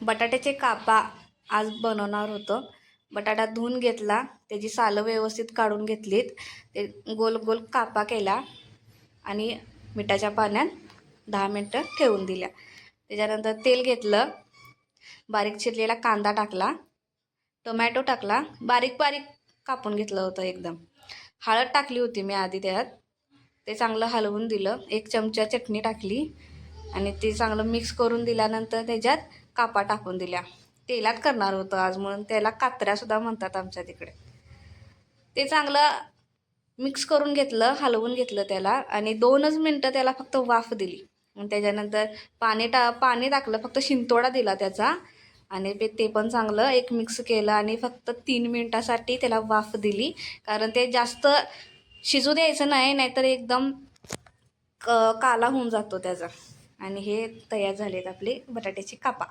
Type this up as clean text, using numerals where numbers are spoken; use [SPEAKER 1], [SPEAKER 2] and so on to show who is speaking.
[SPEAKER 1] बटाट्याचे कापा आज बनवणार होतो. बटाटा धुवून घेतला, त्याची सालं व्यवस्थित काढून घेतलीत, ते गोल गोल कापा केला आणि मिठाच्या पाण्यात 10 मिनटं ठेवून दिल्या. त्याच्यानंतर तेल घेतलं, बारीक चिरलेला कांदा टाकला, टोमॅटो टाकला, बारीक बारीक कापून घेतलं होतं एकदम. हळद टाकली होती मी आधी त्यात. ते चांगलं हलवून दिलं. 1 चमचा चटणी टाकली आणि ते चांगलं मिक्स करून दिल्यानंतर त्याच्यात कापा टाकून दिल्या. तेलात करणार होतं आज म्हणून त्याला कात्र्यासुद्धा म्हणतात आमच्या तिकडे. ते चांगलं मिक्स करून घेतलं, हलवून घेतलं त्याला आणि 2च मिनटं त्याला फक्त वाफ दिली. आणि त्याच्यानंतर पाणी टाकलं, फक्त शिंतोडा दिला त्याचा आणि ते पण चांगलं एक मिक्स केलं आणि फक्त 3 मिनटासाठी त्याला वाफ दिली. कारण ते जास्त शिजू द्यायचं नाही, नाहीतर एकदम काला होऊन जातो त्याचा. आणि हे तयार झालेत आपले बटाट्याचे कापा.